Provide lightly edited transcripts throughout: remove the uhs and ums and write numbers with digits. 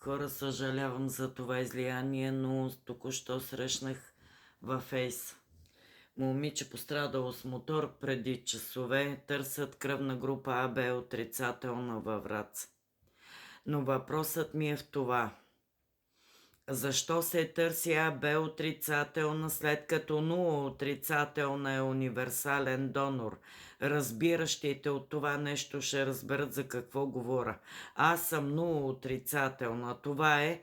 Хора, съжалявам за това излияние, но току-що срещнах във Фейс. Момиче пострадало с мотор преди часове, търсят кръвна група АБ отрицателна във Враца. Но въпросът ми е в това. Защо се търси АБ отрицателна, след като 0 отрицателна е универсален донор? Разбиращите от това нещо ще разберат за какво говоря. Аз съм 0 отрицателна. Това е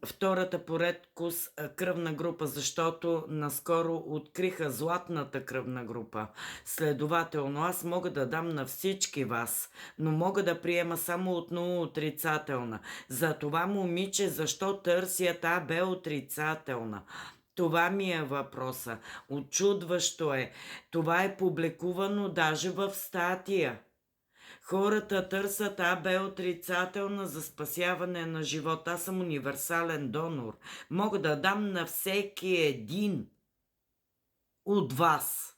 втората по редкост кръвна група, защото наскоро откриха златната кръвна група. Следователно, аз мога да дам на всички вас, но мога да приема само от 0 отрицателна. За това, момиче, защо търсят АБ отрицателна? Това ми е въпроса. Очудващо е. Това е публикувано даже в статия. Хората търсят АБ отрицателна за спасяване на живота. Аз съм универсален донор. Мога да дам на всеки един от вас.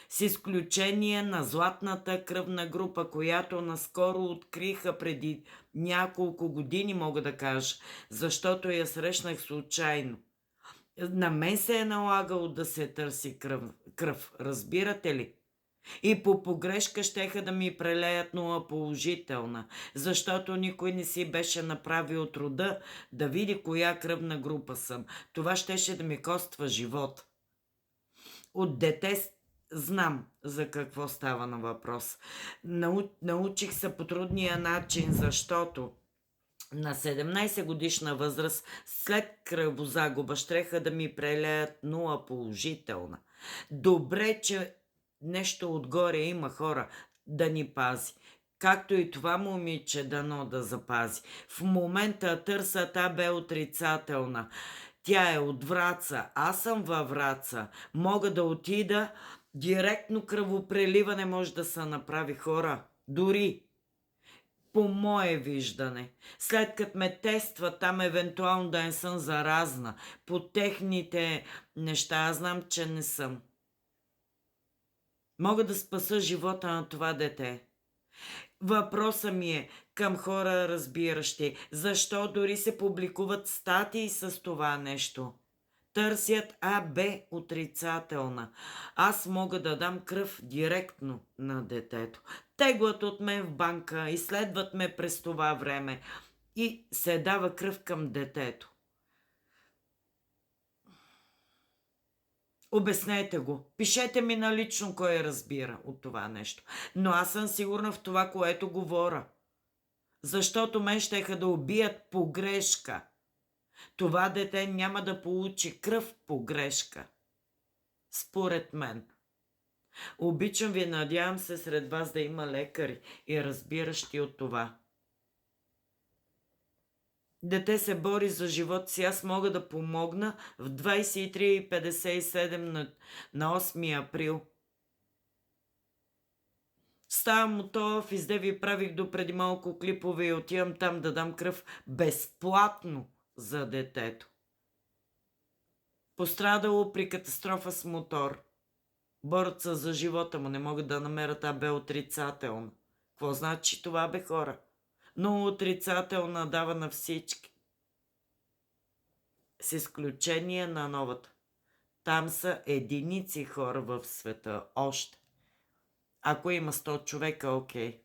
С изключение на златната кръвна група, която наскоро откриха преди няколко години, мога да кажа, защото я срещнах случайно. На мен се е налагало да се търси кръв, разбирате ли? И по погрешка щеха да ми прелеят 0 положителна, защото никой не си беше направил труда да види коя кръвна група съм. Това щеше да ми коства живот. От дете знам за какво става на въпрос. Научих се по трудния начин, защото на 17 годишна възраст, след кръвозагуба, щеха да ми прелеят 0 положителна. Добре, че нещо отгоре има, хора, да ни пази. Както и това момиче дано да запази. В момента търсят АБ отрицателна. Тя е от Враца. Аз съм във Враца. Мога да отида. Директно кръвопреливане може да се направи, хора. Дори по мое виждане. След като ме тества там, евентуално да не съм заразна. По техните неща, аз знам, че не съм. Мога да спаса живота на това дете. Въпросът ми е към хора разбиращи. Защо дори се публикуват статии с това нещо? Търсят АБ отрицателна. Аз мога да дам кръв директно на детето. Теглят от мен в банка, изследват ме през това време и се дава кръв към детето. Обяснете го. Пишете ми налично кой разбира от това нещо. Но аз съм сигурна в това, което говоря. Защото мен щеха да убият по грешка. Това дете няма да получи кръв по грешка. Според мен. Обичам ви, надявам се сред вас да има лекари и разбиращи от това. Дете се бори за живот си, аз мога да помогна в 23:57 на 8 април. Ставам от този офис, де ви правих до преди малко клипове и отивам там да дам кръв безплатно за детето. Пострадало при катастрофа с мотор. Борят се за живота му, не могат да намерят АБ отрицателно. Какво значи това, бе, хора? Но отрицателна дава на всички. С изключение на новата. Там са единици хора в света. Още. Ако има 100 човека, окей.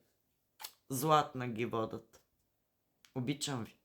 Златна ги водат. Обичам ви.